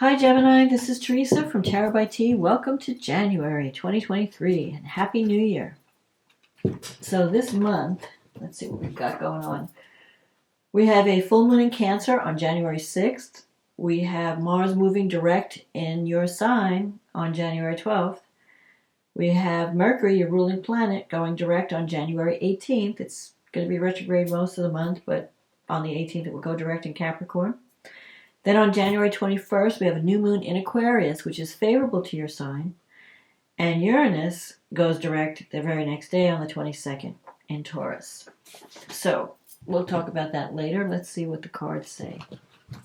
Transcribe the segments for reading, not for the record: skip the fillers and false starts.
Hi Gemini, this is Teresa from Tarot by T. Welcome to January 2023 and Happy New Year. So this month, let's see what we've got going on. We have a full moon in Cancer on January 6th. We have Mars moving direct in your sign on January 12th. We have Mercury, your ruling planet, going direct on January 18th. It's going to be retrograde most of the month, but on the 18th it will go direct in Capricorn. Then on January 21st, we have a new moon in Aquarius, which is favorable to your sign. And Uranus goes direct the very next day on the 22nd in Taurus. So we'll talk about that later. Let's see what the cards say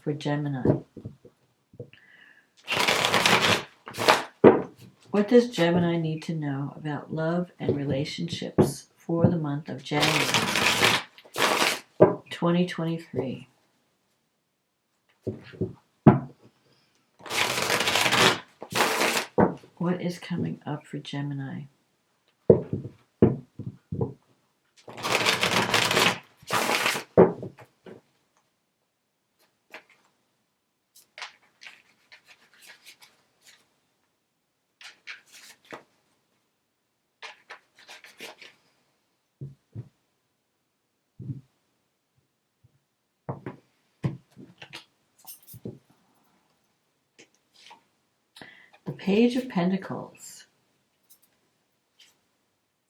for Gemini. What does Gemini need to know about love and relationships for the month of January 2023? What is coming up for Gemini? The Page of Pentacles,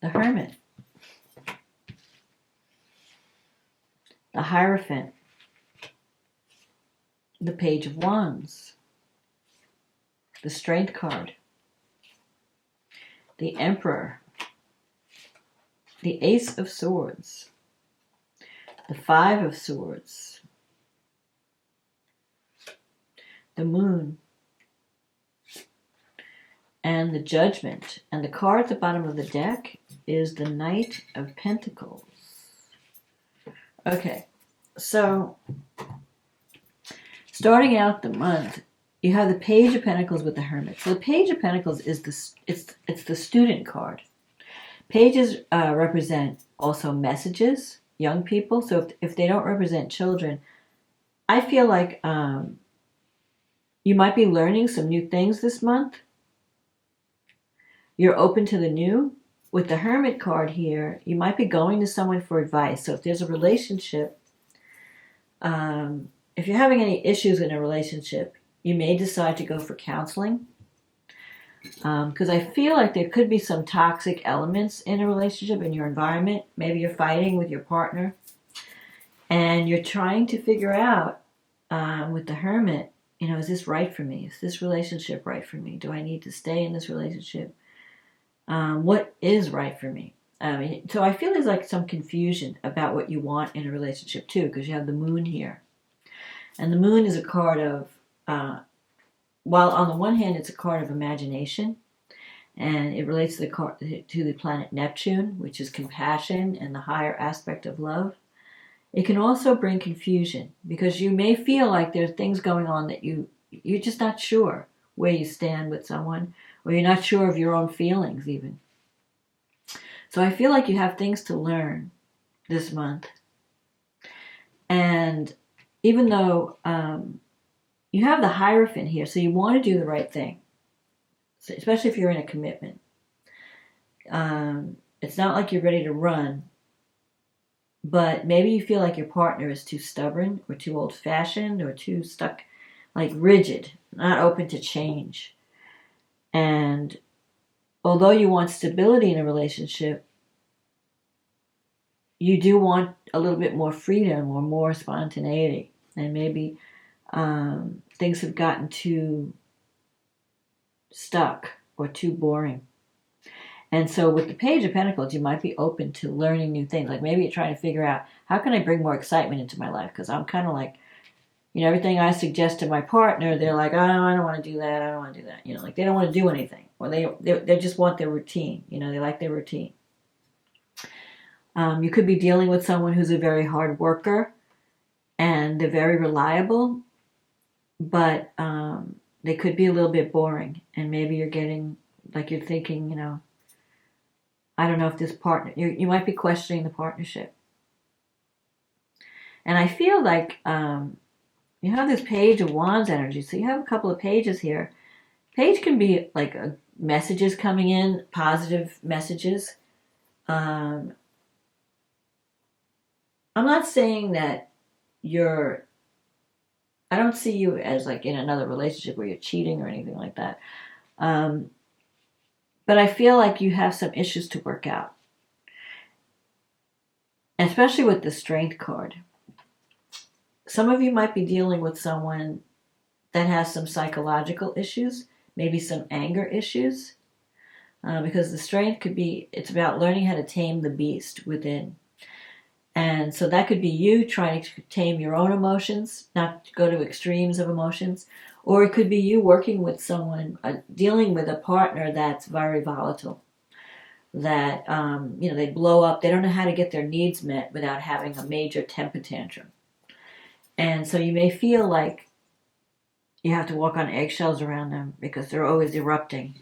the Hermit, the Hierophant, the Page of Wands, the Strength card, the Emperor, the Ace of Swords, the Five of Swords, the Moon, and the Judgment. And the card at the bottom of the deck is the Knight of Pentacles. Okay, so starting out the month, you have the Page of Pentacles with the Hermit. So the Page of Pentacles is it's the student card. Pages represent also messages, young people. So if they don't represent children, I feel like you might be learning some new things this month. You're open to the new. With the Hermit card here, you might be going to someone for advice. So if there's a relationship, if you're having any issues in a relationship, you may decide to go for counseling. Because I feel like there could be some toxic elements in a relationship, in your environment. Maybe you're fighting with your partner and you're trying to figure out with the Hermit, is this right for me? Is this relationship right for me? Do I need to stay in this relationship? What is right for me? So I feel there's like some confusion about what you want in a relationship too, because you have the Moon here. And the Moon is a card of, while on the one hand it's a card of imagination, and it relates to the planet Neptune, which is compassion and the higher aspect of love. It can also bring confusion, because you may feel like there's things going on that you're just not sure where you stand with someone, or you're not sure of your own feelings even. So I feel like you have things to learn this month. And even though you have the Hierophant here, so you want to do the right thing, so especially if you're in a commitment. It's not like you're ready to run, but maybe you feel like your partner is too stubborn or too old-fashioned or too stuck, like rigid, not open to change. And although you want stability in a relationship, you do want a little bit more freedom or more spontaneity. And maybe things have gotten too stuck or too boring. And so with the Page of Pentacles, you might be open to learning new things. Like maybe you're trying to figure out, how can I bring more excitement into my life? Because I'm kind of like, everything I suggest to my partner, they're like, oh, I don't want to do that. I don't want to do that. Like they don't want to do anything. Or they just want their routine. They like their routine. You could be dealing with someone who's a very hard worker and they're very reliable, but they could be a little bit boring. And maybe you're getting, like you're thinking, I don't know if this partner, you might be questioning the partnership. And I feel like You have this Page of Wands energy, so you have a couple of pages here. Page can be like messages coming in, positive messages. I'm not saying that I don't see you as like in another relationship where you're cheating or anything like that. But I feel like you have some issues to work out, especially with the Strength card. Some of you might be dealing with someone that has some psychological issues, maybe some anger issues, because the Strength could be, it's about learning how to tame the beast within. And so that could be you trying to tame your own emotions, not go to extremes of emotions. Or it could be you working with someone, dealing with a partner that's very volatile. That, they blow up. They don't know how to get their needs met without having a major temper tantrum. And so you may feel like you have to walk on eggshells around them because they're always erupting.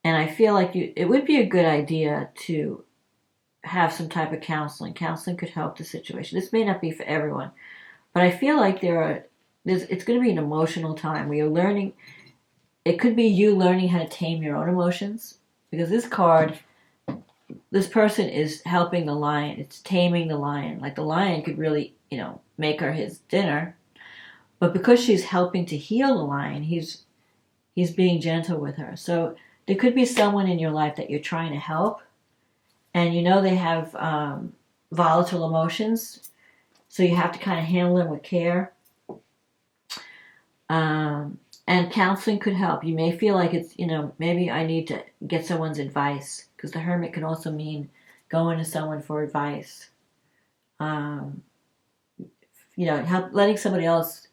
And I feel like it would be a good idea to have some type of counseling. Counseling could help the situation. This may not be for everyone, but I feel like it's going to be an emotional time where you're learning. It could be you learning how to tame your own emotions, because this person is helping the lion. It's taming the lion. Like the lion could really, make her his dinner, but because she's helping to heal the lion, he's being gentle with her. So there could be someone in your life that you're trying to help, and they have volatile emotions, so you have to kind of handle them with care. And counseling could help. You may feel like it's, maybe I need to get someone's advice, because the Hermit can also mean going to someone for advice. Letting somebody else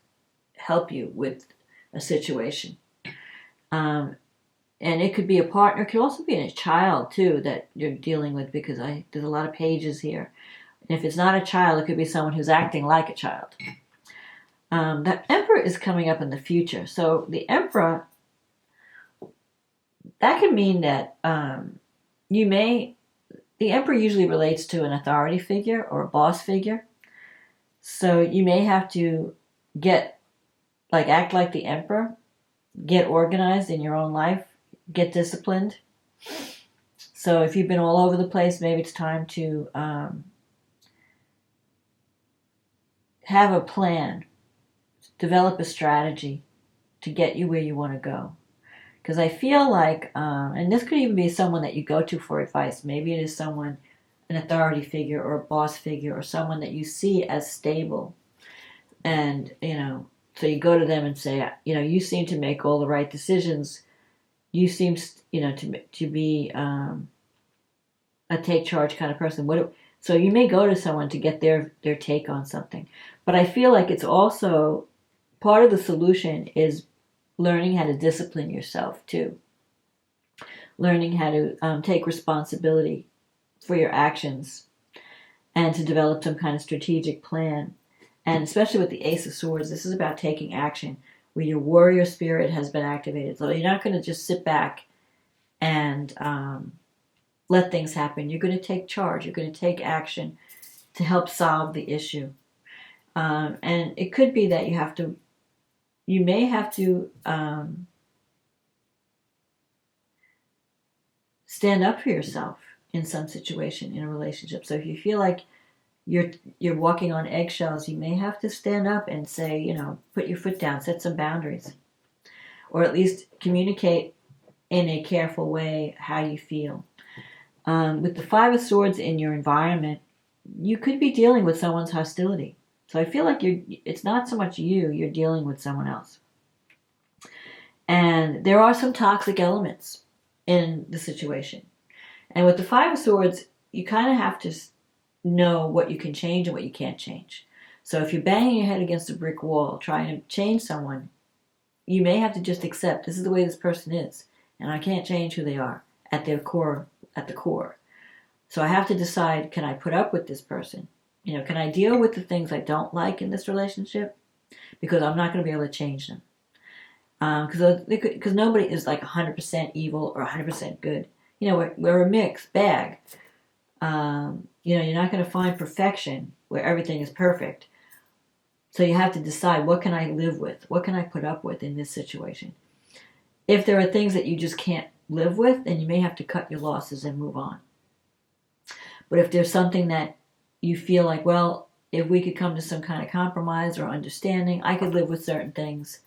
help you with a situation. And it could be a partner. It could also be a child, too, that you're dealing with, because there's a lot of pages here. And if it's not a child, it could be someone who's acting like a child. The Emperor is coming up in the future. So the Emperor, that could mean that the Emperor usually relates to an authority figure or a boss figure. So you may have to act like the Emperor, get organized in your own life, get disciplined. So if you've been all over the place, maybe it's time to have a plan, develop a strategy to get you where you want to go. Because I feel like, and this could even be someone that you go to for advice. Maybe it is someone, an authority figure or a boss figure, or someone that you see as stable. And, so you go to them and say, you seem to make all the right decisions. You seem, to be a take charge kind of person. So you may go to someone to get their take on something. But I feel like it's also part of the solution is learning how to discipline yourself too. Learning how to take responsibility for your actions and to develop some kind of strategic plan. And especially with the Ace of Swords, this is about taking action where your warrior spirit has been activated. So you're not going to just sit back and let things happen. You're going to take charge. You're going to take action to help solve the issue. And it could be that you may have to stand up for yourself in some situation in a relationship. So if you feel like you're walking on eggshells, you may have to stand up and say, put your foot down, set some boundaries, or at least communicate in a careful way how you feel. With the Five of Swords in your environment, you could be dealing with someone's hostility. So I feel like it's not so much you're dealing with someone else. And there are some toxic elements in the situation. And with the Five of Swords, you kind of have to know what you can change and what you can't change. So if you're banging your head against a brick wall trying to change someone, you may have to just accept this is the way this person is, and I can't change who they are at the core. So I have to decide, can I put up with this person? Can I deal with the things I don't like in this relationship? Because I'm not going to be able to change them. Because nobody is like 100% evil or 100% good. We're a mixed bag. You're not going to find perfection where everything is perfect. So you have to decide, what can I live with? What can I put up with in this situation? If there are things that you just can't live with, then you may have to cut your losses and move on. But if there's something that you feel like, well, if we could come to some kind of compromise or understanding, I could live with certain things,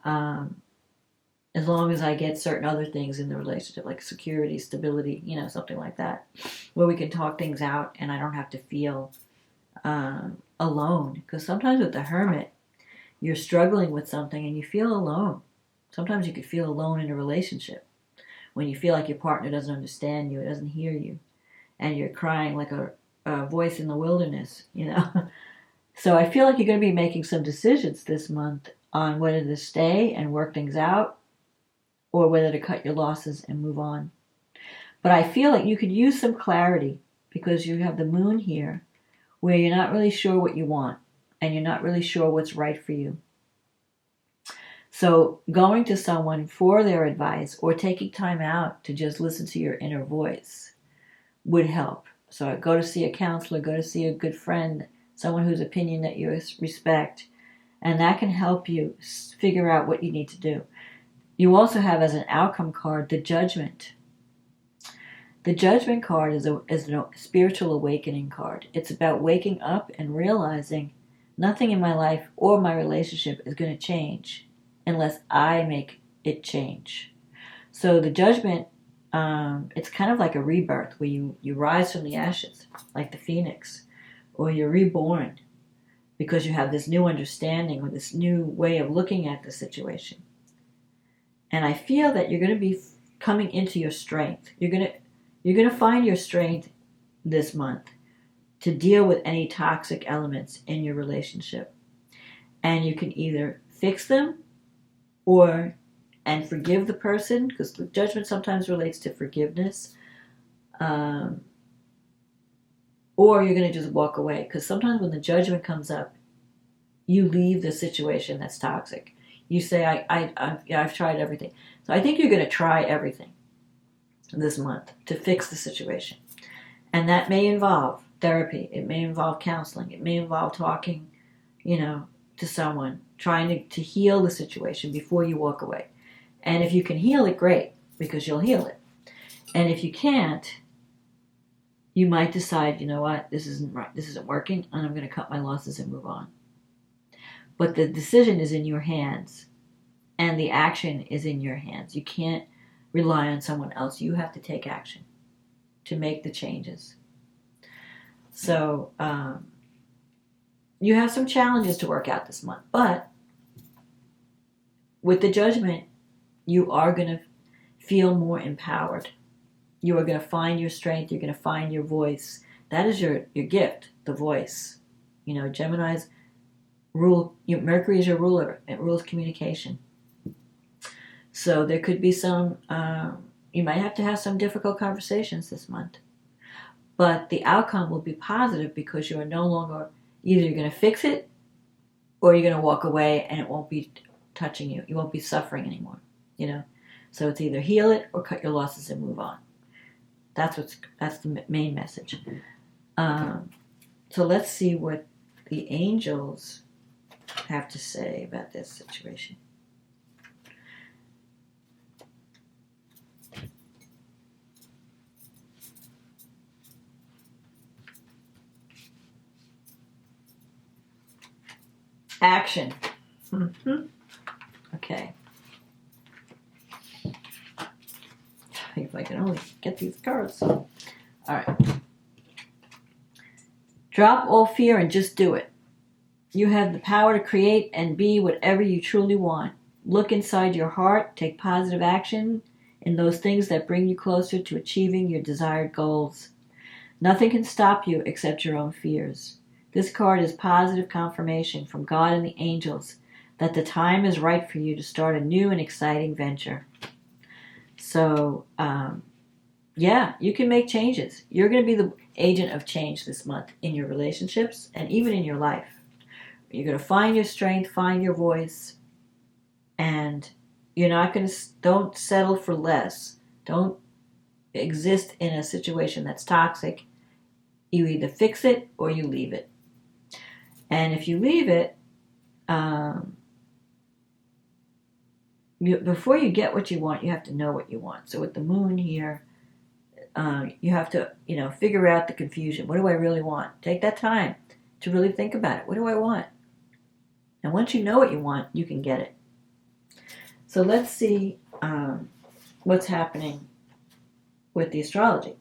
as long as I get certain other things in the relationship, like security, stability, something like that, where we can talk things out and I don't have to feel alone. Because sometimes with the Hermit, you're struggling with something and you feel alone. Sometimes you could feel alone in a relationship when you feel like your partner doesn't understand you, doesn't hear you, and you're crying like a voice in the wilderness, So I feel like you're going to be making some decisions this month on whether to stay and work things out or whether to cut your losses and move on. But I feel like you could use some clarity because you have the moon here where you're not really sure what you want and you're not really sure what's right for you. So going to someone for their advice or taking time out to just listen to your inner voice would help. So go to see a counselor, go to see a good friend, someone whose opinion that you respect, and that can help you figure out what you need to do. You also have as an outcome card the Judgment. The Judgment card is a spiritual awakening card. It's about waking up and realizing nothing in my life or my relationship is going to change unless I make it change. So the Judgment, it's kind of like a rebirth where you rise from the ashes, like the phoenix, or you're reborn because you have this new understanding or this new way of looking at the situation. And I feel that you're going to be coming into your strength. You're going to find your strength this month to deal with any toxic elements in your relationship. And you can either fix them and forgive the person, because the Judgment sometimes relates to forgiveness, or you're going to just walk away. Because sometimes when the Judgment comes up, you leave the situation that's toxic. You say, I've tried everything. So I think you're going to try everything this month to fix the situation. And that may involve therapy. It may involve counseling. It may involve talking, to someone, trying to heal the situation before you walk away. And if you can heal it, great, because you'll heal it. And if you can't, you might decide, what, this isn't right, this isn't working, and I'm going to cut my losses and move on. But the decision is in your hands, and the action is in your hands. You can't rely on someone else. You have to take action to make the changes. So you have some challenges to work out this month, but with the Judgment, you are going to feel more empowered. You are going to find your strength. You're going to find your voice. That is your gift, the voice. Gemini's rule, Mercury is your ruler. It rules communication. So there could be some, you might have to have some difficult conversations this month. But the outcome will be positive because you are no longer, either you're going to fix it or you're going to walk away and it won't be touching you. You won't be suffering anymore, So it's either heal it or cut your losses and move on. That's the main message. So let's see what the angels have to say about this situation. Action. Okay. If I can only get these cards. All right. Drop all fear and just do it. You have the power to create and be whatever you truly want. Look inside your heart. Take positive action in those things that bring you closer to achieving your desired goals. Nothing can stop you except your own fears. This card is positive confirmation from God and the angels that the time is right for you to start a new and exciting venture. So, you can make changes. You're going to be the agent of change this month in your relationships and even in your life. You're going to find your strength, find your voice, and you're not going to, don't settle for less. Don't exist in a situation that's toxic. You either fix it or you leave it. And if you leave it, before you get what you want, you have to know what you want. So with the moon here, you have to, figure out the confusion. What do I really want? Take that time to really think about it. What do I want? And once you know what you want, you can get it. So let's see what's happening with the astrology.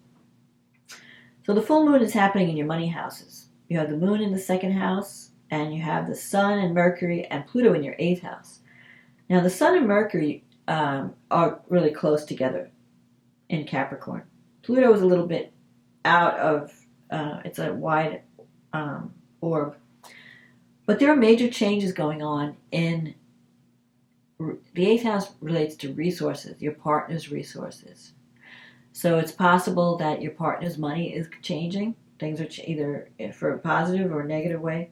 So the full moon is happening in your money houses. You have the moon in the second house, and you have the sun and Mercury and Pluto in your eighth house. Now the sun and Mercury are really close together in Capricorn. Pluto is a little bit out of, it's a wide orb. But there are major changes going on in, the eighth house relates to resources, your partner's resources. So it's possible that your partner's money is changing. Things are either for a positive or a negative way.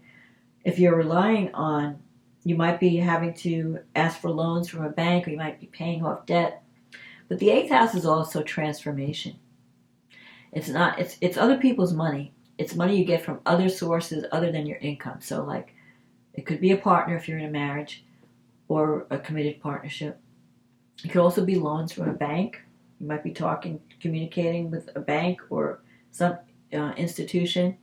If you're relying on, you might be having to ask for loans from a bank, or you might be paying off debt. But the eighth house is also transformation. It's other people's money. It's money you get from other sources other than your income. So like, it could be a partner if you're in a marriage or a committed partnership. It could also be loans from a bank. You might be communicating with a bank or some institution.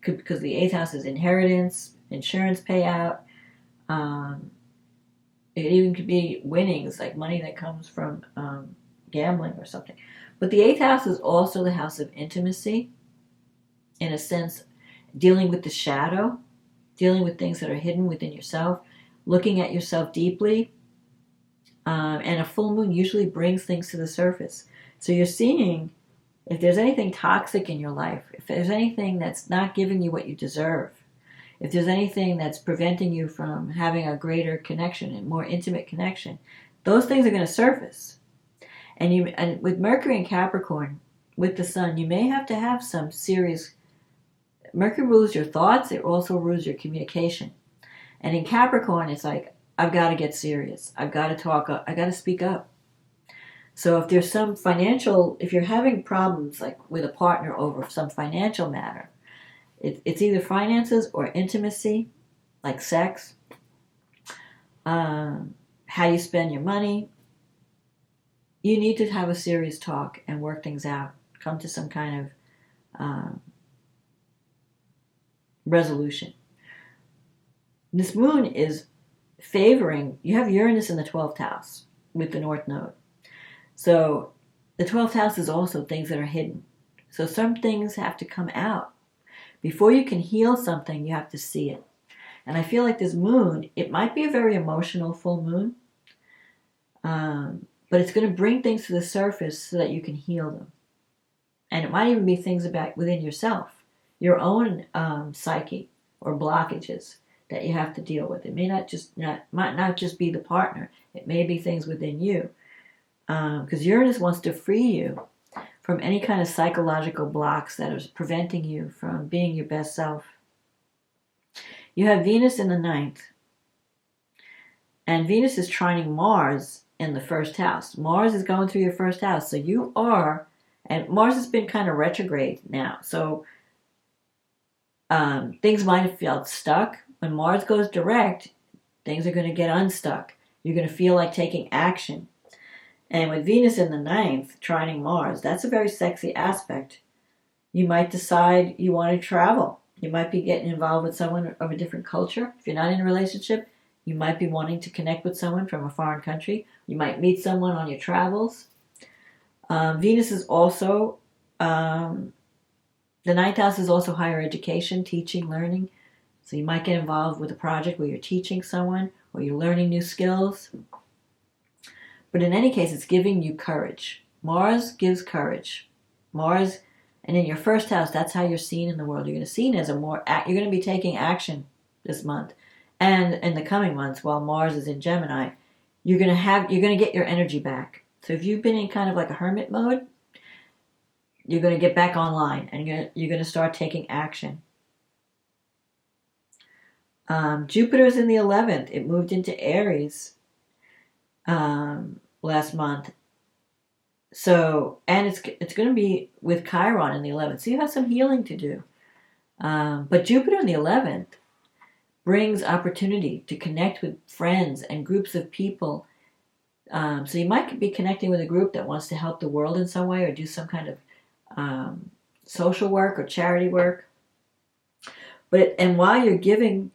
Because the eighth house is inheritance, insurance payout. It even could be winnings, like money that comes from gambling or something. But the eighth house is also the house of intimacy, in a sense, dealing with the shadow, dealing with things that are hidden within yourself, looking at yourself deeply. And a full moon usually brings things to the surface. So you're seeing if there's anything toxic in your life, if there's anything that's not giving you what you deserve, if there's anything that's preventing you from having a greater connection and more intimate connection, those things are going to surface. And with Mercury and Capricorn, with the sun, you may have to have some serious. Mercury rules your thoughts. It also rules your communication. And in Capricorn, it's like, I've got to get serious. I've got to talk up. I've got to speak up. So if there's some if you're having problems like with a partner over some financial matter, it's either finances or intimacy, like sex, how you spend your money. You need to have a serious talk and work things out. Come to some kind of resolution. This moon is favoring, you have Uranus in the 12th house with the North Node. So the 12th house is also things that are hidden. So some things have to come out. Before you can heal something, you have to see it. And I feel like this moon, it might be a very emotional full moon, but it's going to bring things to the surface so that you can heal them. And it might even be things about within yourself, your own psyche or blockages that you have to deal with. It might not just be the partner. It may be things within you. Because Uranus wants to free you from any kind of psychological blocks that are preventing you from being your best self. You have Venus in the 9th. And Venus is trining Mars in the first house. Mars is going through your first house. So you are, and Mars has been kind of retrograde now. So things might have felt stuck. When Mars goes direct, things are going to get unstuck. You're going to feel like taking action. And with Venus in the 9th, trining Mars, that's a very sexy aspect. You might decide you want to travel. You might be getting involved with someone of a different culture. If you're not in a relationship, you might be wanting to connect with someone from a foreign country. You might meet someone on your travels. Venus is also, the 9th house is also higher education, teaching, learning. So you might get involved with a project where you're teaching someone or you're learning new skills. But in any case, it's giving you courage. Mars gives courage. Mars, and in your first house, that's how you're seen in the world. You're going to be seen as you're going to be taking action this month. And in the coming months, while Mars is in Gemini, you're going to get your energy back. So if you've been in kind of like a hermit mode, you're going to get back online and you're going to start taking action. Jupiter's in the 11th. It moved into Aries last month. So, and it's going to be with Chiron in the 11th. So you have some healing to do. But Jupiter in the 11th brings opportunity to connect with friends and groups of people. So you might be connecting with a group that wants to help the world in some way or do some kind of social work or charity work. And while you're giving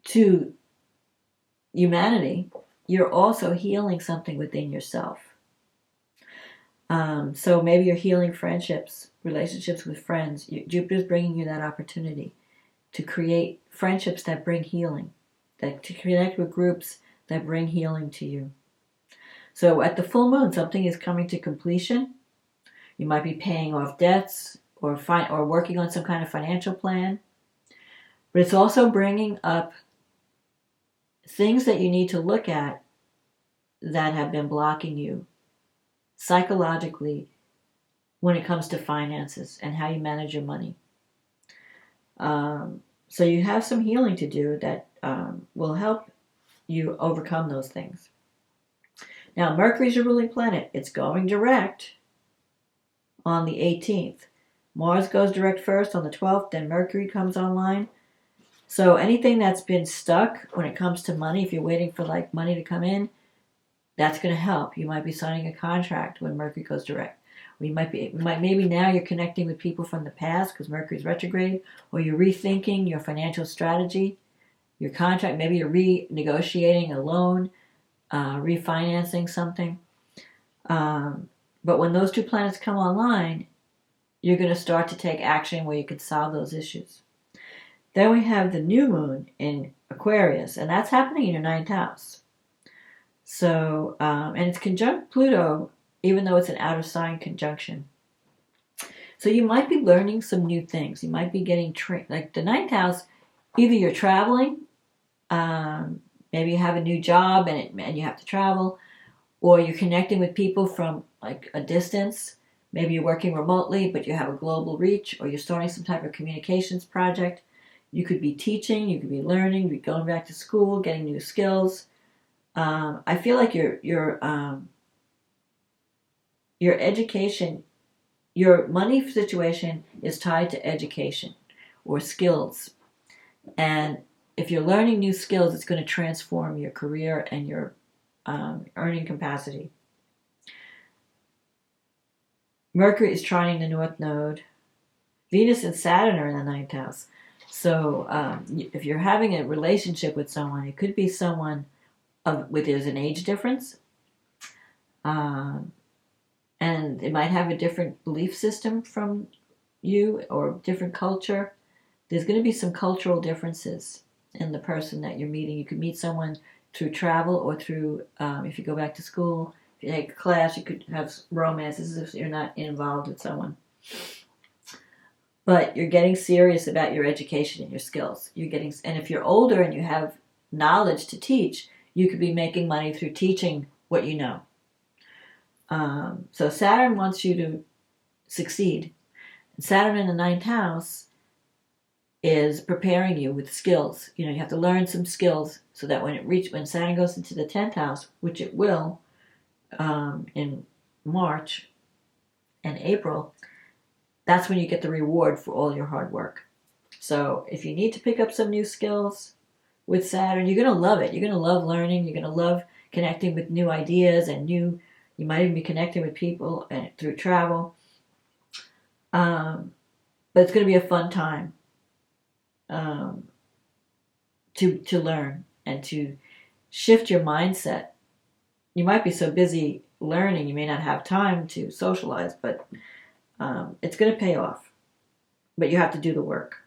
to humanity, you're also healing something within yourself. So maybe you're healing friendships, relationships with friends. Jupiter's bringing you that opportunity to create friendships that bring healing, to connect with groups that bring healing to you. So at the full moon, something is coming to completion. You might be paying off debts or working on some kind of financial plan. But it's also bringing up things that you need to look at that have been blocking you psychologically when it comes to finances and how you manage your money. So you have some healing to do that will help you overcome those things. Now, Mercury's your ruling planet. It's going direct on the 18th. Mars goes direct first on the 12th, then Mercury comes online. So anything that's been stuck when it comes to money, if you're waiting for like money to come in, that's going to help. You might be signing a contract when Mercury goes direct. Maybe now you're connecting with people from the past because Mercury's retrograde, or you're rethinking your financial strategy, your contract. Maybe you're renegotiating a loan, refinancing something. But when those two planets come online, you're going to start to take action where you can solve those issues. Then we have the new moon in Aquarius, and that's happening in your 9th house. So, and it's conjunct Pluto, even though it's an outer sign conjunction. So you might be learning some new things. You might be getting trained. Like the 9th house, either you're traveling, maybe you have a new job and you have to travel, or you're connecting with people from like a distance. Maybe you're working remotely, but you have a global reach, or you're starting some type of communications project. You could be teaching, you could be learning, be going back to school, getting new skills. I feel like your education, your money situation is tied to education or skills. And if you're learning new skills, it's going to transform your career and your earning capacity. Mercury is trining the North Node. Venus and Saturn are in the 9th house. So if you're having a relationship with someone, it could be someone there's an age difference. And it might have a different belief system from you or different culture. There's going to be some cultural differences in the person that you're meeting. You could meet someone through travel or through, if you go back to school, if you take a class, you could have romance. This is if you're not involved with someone. But you're getting serious about your education and your skills. And if you're older and you have knowledge to teach, you could be making money through teaching what you know. So Saturn wants you to succeed. Saturn in the 9th house is preparing you with skills. You have to learn some skills so that when Saturn goes into the 10th house, which it will in March and April, that's when you get the reward for all your hard work. So if you need to pick up some new skills with Saturn, you're going to love it. You're going to love learning. You're going to love connecting with new ideas and you might even be connecting with people through travel. But it's going to be a fun time to learn and to shift your mindset. You might be so busy learning, you may not have time to socialize, but it's going to pay off. But you have to do the work.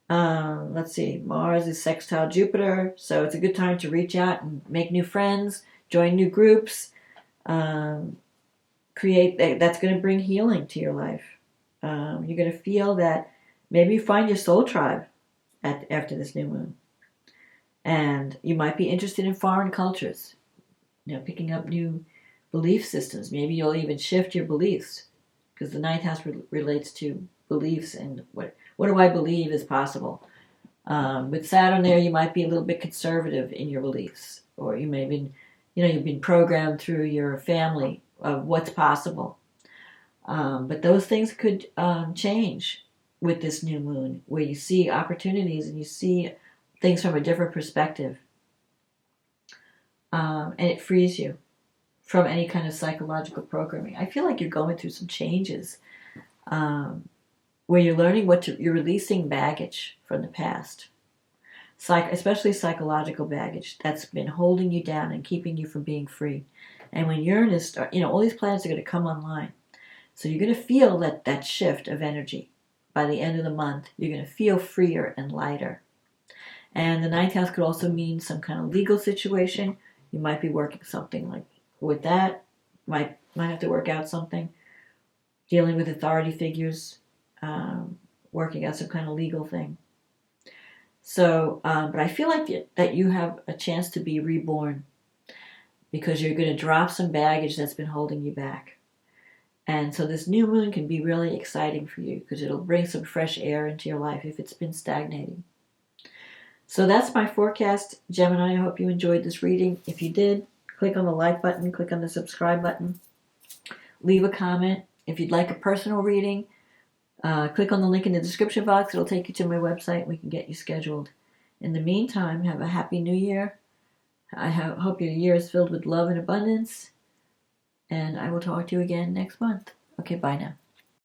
Let's see. Mars is sextile Jupiter, so it's a good time to reach out and make new friends, join new groups, that's going to bring healing to your life. You're going to feel that maybe you find your soul tribe after this new moon. And you might be interested in foreign cultures, picking up new belief systems. Maybe you'll even shift your beliefs, because the 9th house relates to beliefs and what do I believe is possible. With Saturn there, you might be a little bit conservative in your beliefs, or you may have been, you've been programmed through your family of what's possible. But those things could change with this new moon, where you see opportunities and you see things from a different perspective. And it frees you from any kind of psychological programming. I feel like you're going through some changes where you're learning you're releasing baggage from the past, especially psychological baggage that's been holding you down and keeping you from being free. And when Uranus, all these planets are going to come online. So you're going to feel that shift of energy. By the end of the month, you're going to feel freer and lighter. And the ninth house could also mean some kind of legal situation. You might be working something like with that. Might have to work out something. Dealing with authority figures. Working out some kind of legal thing. So, but I feel like that you have a chance to be reborn. Because you're going to drop some baggage that's been holding you back. And so this new moon can be really exciting for you because it'll bring some fresh air into your life if it's been stagnating. So that's my forecast, Gemini. I hope you enjoyed this reading. If you did, click on the like button, click on the subscribe button, leave a comment. If you'd like a personal reading, click on the link in the description box. It'll take you to my website. We can get you scheduled. In the meantime, have a happy new year. I hope your year is filled with love and abundance. And I will talk to you again next month. Okay, bye now.